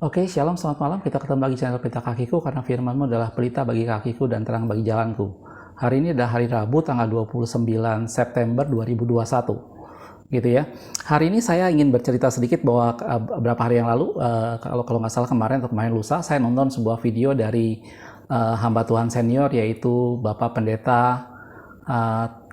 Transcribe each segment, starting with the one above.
Oke, shalom, selamat malam. Kita ketemu lagi channel Pelita Kakiku karena firman-Mu adalah pelita bagi kakiku dan terang bagi jalanku. Hari ini adalah hari Rabu tanggal 29 September 2021. Gitu ya. Hari ini saya ingin bercerita sedikit bahwa beberapa hari yang lalu, kalau nggak salah kemarin atau kemarin lusa, saya nonton sebuah video dari hamba Tuhan senior, yaitu Bapak Pendeta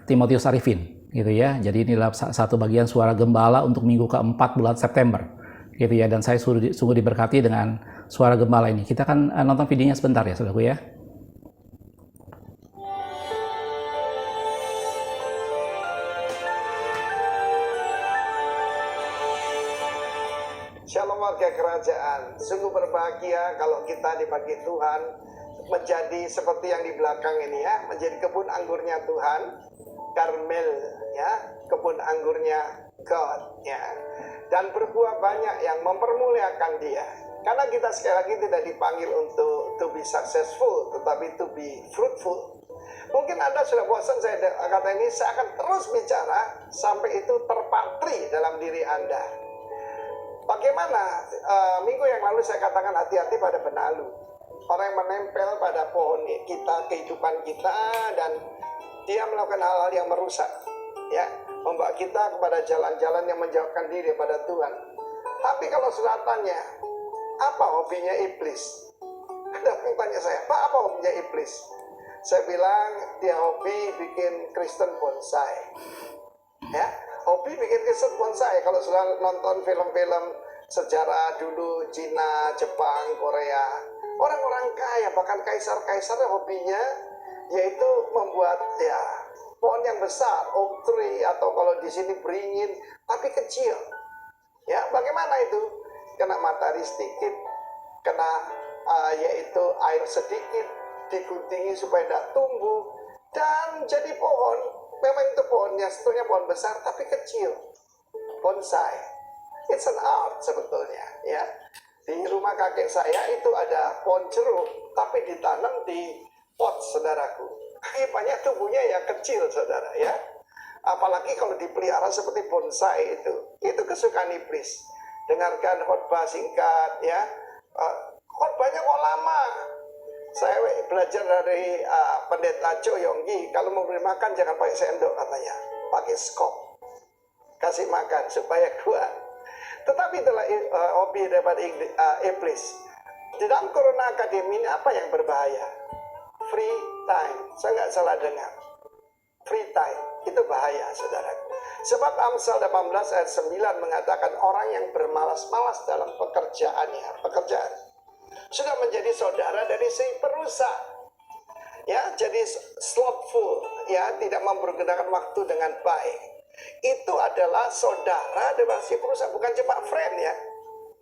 Timotius Arifin. Gitu ya. Jadi ini adalah satu bagian suara gembala untuk minggu keempat bulan September. Gitu ya, dan saya sungguh diberkati dengan suara gembala ini. Kita akan nonton videonya sebentar ya, saudaraku ya. Shalom warga kerajaan, sungguh berbahagia kalau kita dipakai Tuhan menjadi seperti yang di belakang ini ya, menjadi kebun anggurnya Tuhan, Karmel ya, kebun anggurnya God ya, dan berbuah banyak yang mempermuliakan Dia. Karena kita sekali lagi tidak dipanggil untuk to be successful, tetapi to be fruitful. Mungkin Anda sudah bosan saya kata ini, saya akan terus bicara sampai itu terpatri dalam diri Anda. Bagaimana minggu yang lalu saya katakan hati-hati pada benalu, orang yang menempel pada pohon kita, kehidupan kita, dan dia melakukan hal-hal yang merusak ya, membawa kita kepada jalan-jalan yang menjauhkan diri pada Tuhan. Tapi kalau sudah tanya, apa hobinya iblis? Ada yang tanya saya, Pak, apa hobinya iblis? Saya bilang dia hobi bikin Kristen bonsai ya, hobi bikin Kristen bonsai. Kalau sudah nonton film-film sejarah dulu, Cina, Jepang, Korea, orang-orang kaya, bahkan kaisar-kaisar hobinya yaitu membuat ya pohon yang besar, oak tree, atau kalau di sini beringin, tapi kecil. Ya, bagaimana itu? Kena matahari sedikit, kena yaitu air sedikit, diguntingi supaya tidak tumbuh, dan jadi pohon. Memang itu pohonnya sebetulnya pohon besar, tapi kecil. Bonsai. It's an art sebetulnya. Ya. Di rumah kakek saya itu ada pohon jeruk, tapi ditanam di pot, saudaraku. Akibatnya tumbuhnya ya kecil, saudara ya. Apalagi kalau dipelihara seperti bonsai itu kesukaan iblis. Dengarkan khotbah singkat ya. Khotbahnya kok lama. Saya belajar dari pendeta Cho Yonggi, kalau mau beri makan jangan pakai sendok katanya, pakai skop, kasih makan supaya kuat. Tetapi itulah hobi daripada iblis. Di dalam Corona Academy ini apa yang berbahaya? Free time. Saya nggak salah dengar. Free time itu bahaya, saudara. Sebab Amsal 18 ayat 9 mengatakan orang yang bermalas-malas dalam pekerjaan sudah menjadi saudara dari si perusak. Ya, jadi slothful, ya, tidak mempergunakan waktu dengan baik. Itu adalah saudara dari si perusak, bukan cuma friend ya,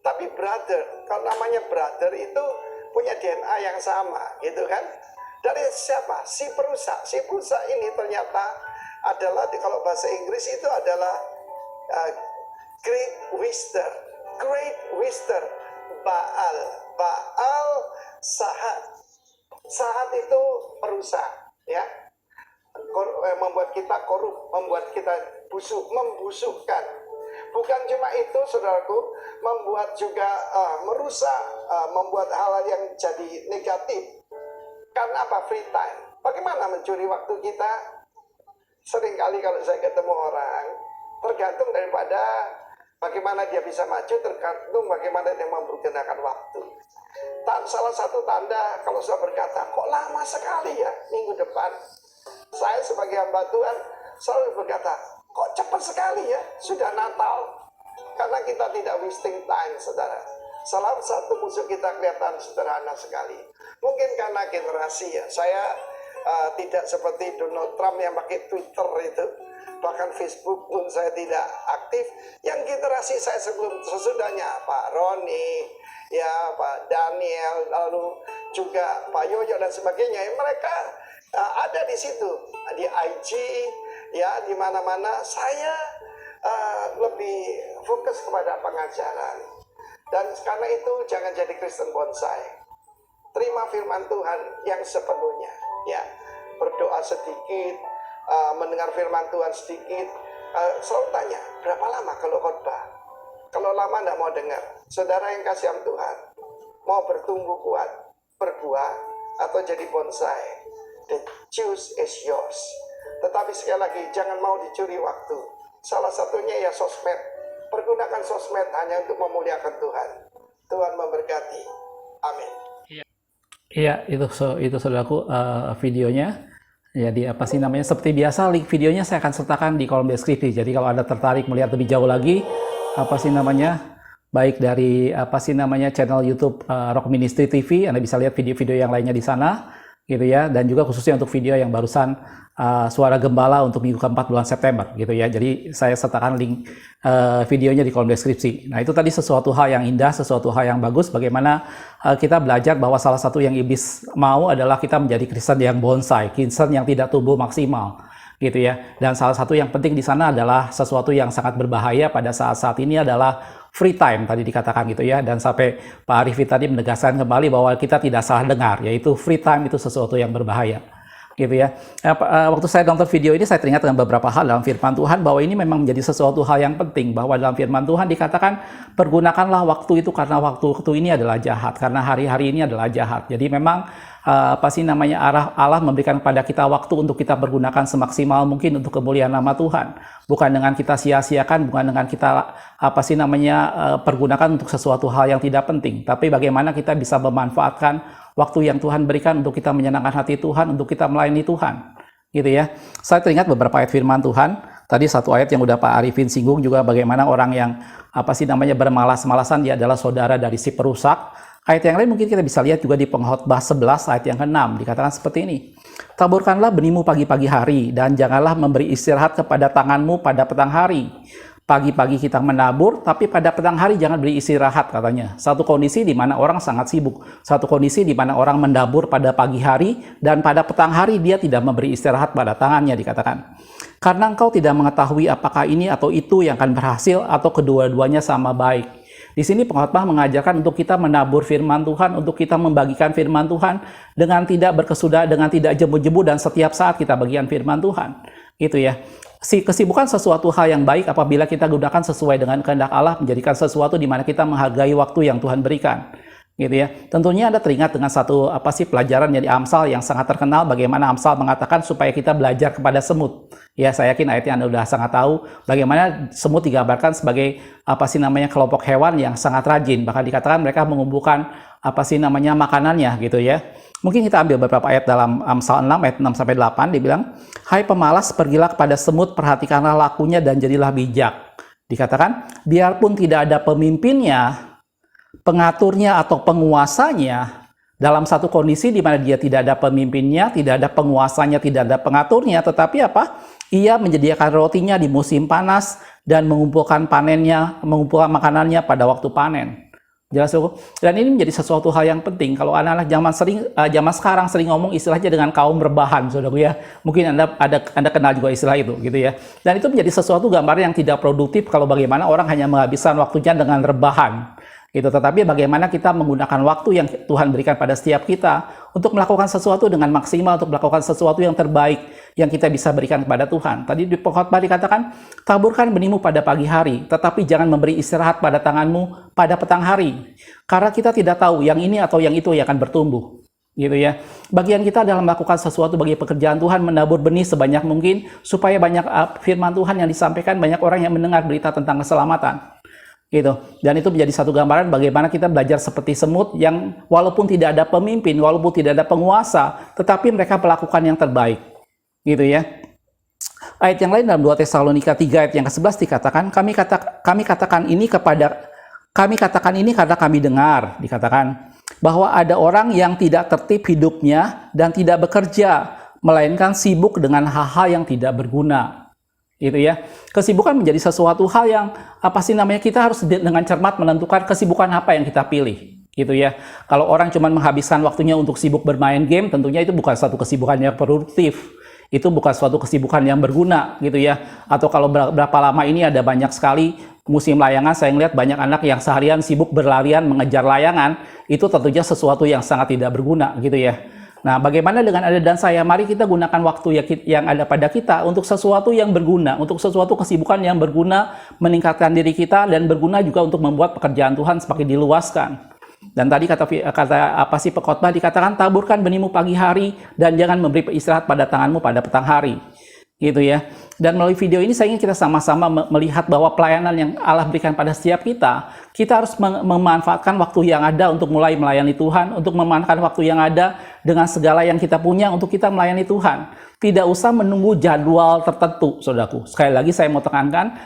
tapi brother. Kalau namanya brother itu punya DNA yang sama, gitu kan? Dari siapa? Si perusak. Si perusak ini ternyata adalah, kalau bahasa Inggris itu adalah great wisdom. Great wisdom. Baal Sahat. Sahat itu perusak, ya, membuat kita korup, membuat kita busuk, membusukkan. Bukan cuma itu, saudaraku, membuat juga merusak, membuat hal-hal yang jadi negatif. Karena apa? Free time. Bagaimana mencuri waktu kita? Seringkali kalau saya ketemu orang, tergantung daripada bagaimana dia bisa maju, tergantung bagaimana dia mempergunakan waktu. Salah satu tanda kalau saya berkata, kok lama sekali ya minggu depan. Saya sebagai hamba Tuhan selalu berkata, kok cepat sekali ya, sudah Natal. Karena kita tidak wasting time, saudara. Salah satu musuh kita kelihatan sederhana sekali. Mungkin karena generasi ya, saya tidak seperti Donald Trump yang pakai Twitter itu. Bahkan Facebook pun saya tidak aktif. Yang generasi saya sesudahnya, Pak Roni, ya Pak Daniel, lalu juga Pak Yoyo dan sebagainya, mereka ada di situ, di IG, ya, di mana-mana. Saya lebih fokus kepada pengajaran, dan karena itu jangan jadi Kristen bonsai. Terima firman Tuhan yang sepenuhnya, ya, berdoa sedikit, mendengar firman Tuhan sedikit. Selalu tanya, berapa lama kalau khotbah? Kalau lama tidak mau dengar. Saudara yang kasihan Tuhan, mau bertumbuh kuat, berbuah, atau jadi bonsai. The choose is yours. Tetapi sekali lagi, jangan mau dicuri waktu. Salah satunya ya sosmed. Pergunakan sosmed hanya untuk memuliakan Tuhan. Tuhan memberkati. Amin. Iya, itu saudaraku, videonya. Jadi apa sih namanya, seperti biasa link videonya saya akan sertakan di kolom deskripsi. Jadi kalau Anda tertarik melihat lebih jauh lagi, apa sih namanya, baik dari apa sih namanya channel YouTube Rock Ministry TV, Anda bisa lihat video-video yang lainnya di sana, gitu ya. Dan juga khususnya untuk video yang barusan Suara Gembala untuk minggu keempat bulan September, gitu ya. Jadi saya sertakan link videonya di kolom deskripsi. Nah, itu tadi sesuatu hal yang indah, sesuatu hal yang bagus, bagaimana kita belajar bahwa salah satu yang iblis mau adalah kita menjadi Kristen yang bonsai, Kristen yang tidak tumbuh maksimal, gitu ya. Dan salah satu yang penting di sana adalah sesuatu yang sangat berbahaya pada saat-saat ini adalah free time, tadi dikatakan gitu ya. Dan sampai Pak Arifin tadi menegaskan kembali bahwa kita tidak salah dengar, yaitu free time itu sesuatu yang berbahaya, gitu ya. Waktu saya nonton video ini, saya teringat dengan beberapa hal dalam firman Tuhan, bahwa ini memang menjadi sesuatu hal yang penting, bahwa dalam firman Tuhan dikatakan, pergunakanlah waktu itu karena waktu ini adalah jahat, karena hari-hari ini adalah jahat. Jadi memang apa sih namanya, Allah memberikan kepada kita waktu untuk kita pergunakan semaksimal mungkin untuk kemuliaan nama Tuhan, bukan dengan kita sia-siakan, bukan dengan kita apa sih namanya pergunakan untuk sesuatu hal yang tidak penting, tapi bagaimana kita bisa memanfaatkan waktu yang Tuhan berikan untuk kita menyenangkan hati Tuhan, untuk kita melayani Tuhan, gitu ya. Saya teringat beberapa ayat firman Tuhan. Tadi satu ayat yang udah Pak Arifin singgung juga, bagaimana orang yang apa sih namanya bermalas-malasan, dia adalah saudara dari si perusak. Ayat yang lain mungkin kita bisa lihat juga di Pengkhotbah 11 ayat yang ke-6, dikatakan seperti ini. Taburkanlah benihmu pagi-pagi hari, dan janganlah memberi istirahat kepada tanganmu pada petang hari. Pagi-pagi kita menabur, tapi pada petang hari jangan beri istirahat, katanya. Satu kondisi di mana orang sangat sibuk. Satu kondisi di mana orang menabur pada pagi hari, dan pada petang hari dia tidak memberi istirahat pada tangannya, dikatakan. Karena engkau tidak mengetahui apakah ini atau itu yang akan berhasil, atau kedua-duanya sama baik. Di sini pengkhotbah mengajarkan untuk kita menabur firman Tuhan, untuk kita membagikan firman Tuhan dengan tidak berkesudahan, dengan tidak jemu-jemu, dan setiap saat kita bagikan firman Tuhan. Gitu ya. Kesibukan sesuatu hal yang baik apabila kita gunakan sesuai dengan kehendak Allah, menjadikan sesuatu di mana kita menghargai waktu yang Tuhan berikan, gitu ya. Tentunya Anda teringat dengan satu apa sih pelajaran dari Amsal yang sangat terkenal, bagaimana Amsal mengatakan supaya kita belajar kepada semut. Ya, saya yakin ayatnya Anda sudah sangat tahu bagaimana semut digambarkan sebagai apa sih namanya kelompok hewan yang sangat rajin, bahkan dikatakan mereka mengumpulkan apa sih namanya makanannya, gitu ya. Mungkin kita ambil beberapa ayat dalam Amsal 6 ayat 6-8, dibilang, "Hai pemalas, pergilah kepada semut, perhatikanlah lakunya dan jadilah bijak." Dikatakan, biarpun tidak ada pemimpinnya, pengaturnya atau penguasanya, dalam satu kondisi di mana dia tidak ada pemimpinnya, tidak ada penguasanya, tidak ada pengaturnya, tetapi apa? Ia menyediakan rotinya di musim panas dan mengumpulkan panennya, mengumpulkan makanannya pada waktu panen. Jelas, dan ini menjadi sesuatu hal yang penting. Kalau anak-anak zaman sekarang sering ngomong istilahnya dengan kaum rebahan, saudaraku ya. Mungkin Anda kenal juga istilah itu, gitu ya. Dan itu menjadi sesuatu gambar yang tidak produktif kalau bagaimana orang hanya menghabiskan waktunya dengan rebahan, gitu. Tetapi bagaimana kita menggunakan waktu yang Tuhan berikan pada setiap kita untuk melakukan sesuatu dengan maksimal, untuk melakukan sesuatu yang terbaik yang kita bisa berikan kepada Tuhan. Tadi di pengkhotbah dikatakan, taburkan benihmu pada pagi hari, tetapi jangan memberi istirahat pada tanganmu pada petang hari. Karena kita tidak tahu yang ini atau yang itu yang akan bertumbuh, gitu ya. Bagian kita adalah melakukan sesuatu bagi pekerjaan Tuhan, menabur benih sebanyak mungkin, supaya banyak firman Tuhan yang disampaikan, banyak orang yang mendengar berita tentang keselamatan, gitu. Dan itu menjadi satu gambaran bagaimana kita belajar seperti semut yang walaupun tidak ada pemimpin, walaupun tidak ada penguasa, tetapi mereka melakukan yang terbaik, gitu ya. Ayat yang lain dalam 2 Tesalonika 3 ayat yang ke-11 dikatakan, kami katakan ini karena kami dengar, dikatakan bahwa ada orang yang tidak tertib hidupnya dan tidak bekerja, melainkan sibuk dengan hal-hal yang tidak berguna, gitu ya. Kesibukan menjadi sesuatu hal yang apa sih namanya, kita harus dengan cermat menentukan kesibukan apa yang kita pilih, gitu ya. Kalau orang cuma menghabiskan waktunya untuk sibuk bermain game, tentunya itu bukan satu kesibukan yang produktif. Itu bukan suatu kesibukan yang berguna, gitu ya. Atau kalau berapa lama ini ada banyak sekali musim layangan, saya ngelihat banyak anak yang seharian sibuk berlarian mengejar layangan, itu tentunya sesuatu yang sangat tidak berguna, gitu ya. Nah, bagaimana dengan Anda dan saya? Mari kita gunakan waktu yang ada pada kita untuk sesuatu yang berguna, untuk sesuatu kesibukan yang berguna, meningkatkan diri kita, dan berguna juga untuk membuat pekerjaan Tuhan semakin diluaskan. Dan tadi kata apa sih pekotbah dikatakan, taburkan benihmu pagi hari dan jangan memberi istirahat pada tanganmu pada petang hari. Gitu ya. Dan melalui video ini saya ingin kita sama-sama melihat bahwa pelayanan yang Allah berikan pada setiap kita harus memanfaatkan waktu yang ada untuk mulai melayani Tuhan, untuk memanfaatkan waktu yang ada dengan segala yang kita punya untuk kita melayani Tuhan. Tidak usah menunggu jadwal tertentu, saudaraku. Sekali lagi saya mau tekankan,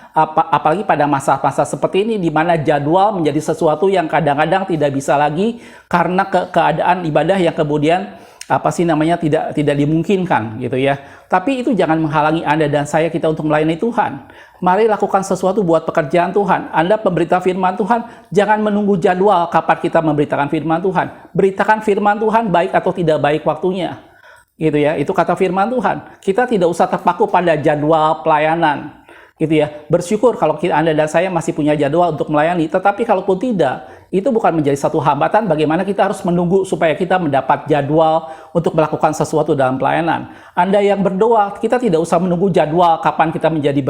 apalagi pada masa-masa seperti ini, di mana jadwal menjadi sesuatu yang kadang-kadang tidak bisa lagi karena keadaan ibadah yang kemudian tidak dimungkinkan gitu ya. Tapi itu jangan menghalangi Anda dan saya kita untuk melayani Tuhan. Mari lakukan sesuatu buat pekerjaan Tuhan. Anda pemberita firman Tuhan, jangan menunggu jadwal kapan kita memberitakan firman Tuhan. Beritakan firman Tuhan baik atau tidak baik waktunya. Gitu ya. Itu kata firman Tuhan. Kita tidak usah terpaku pada jadwal pelayanan. Gitu ya. Bersyukur kalau Anda dan saya masih punya jadwal untuk melayani, tetapi kalaupun tidak, itu bukan menjadi satu hambatan bagaimana kita harus menunggu supaya kita mendapat jadwal untuk melakukan sesuatu dalam pelayanan. Anda yang berdoa, kita tidak usah menunggu jadwal kapan kita menjadi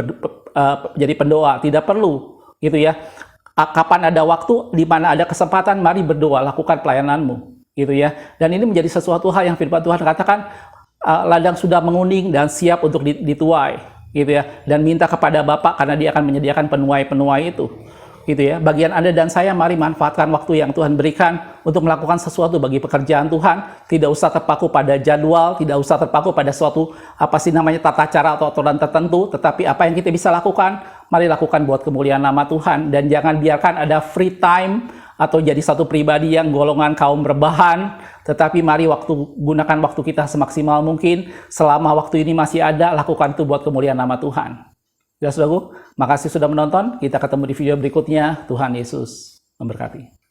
pendoa, tidak perlu, gitu ya. Kapan ada waktu, di mana ada kesempatan, mari berdoa, lakukan pelayananmu, gitu ya. Dan ini menjadi sesuatu hal yang firman Tuhan katakan, ladang sudah menguning dan siap untuk dituai, gitu ya. Dan minta kepada Bapa karena Dia akan menyediakan penuai-penuai itu. Gitu ya. Bagian Anda dan saya mari manfaatkan waktu yang Tuhan berikan untuk melakukan sesuatu bagi pekerjaan Tuhan. Tidak usah terpaku pada jadwal, tidak usah terpaku pada suatu tata cara atau aturan tertentu, tetapi apa yang kita bisa lakukan, mari lakukan buat kemuliaan nama Tuhan. Dan jangan biarkan ada free time atau jadi satu pribadi yang golongan kaum rebahan, tetapi mari gunakan waktu kita semaksimal mungkin. Selama waktu ini masih ada, lakukan itu buat kemuliaan nama Tuhan. Ya, saudaraku, makasih sudah menonton. Kita ketemu di video berikutnya. Tuhan Yesus memberkati.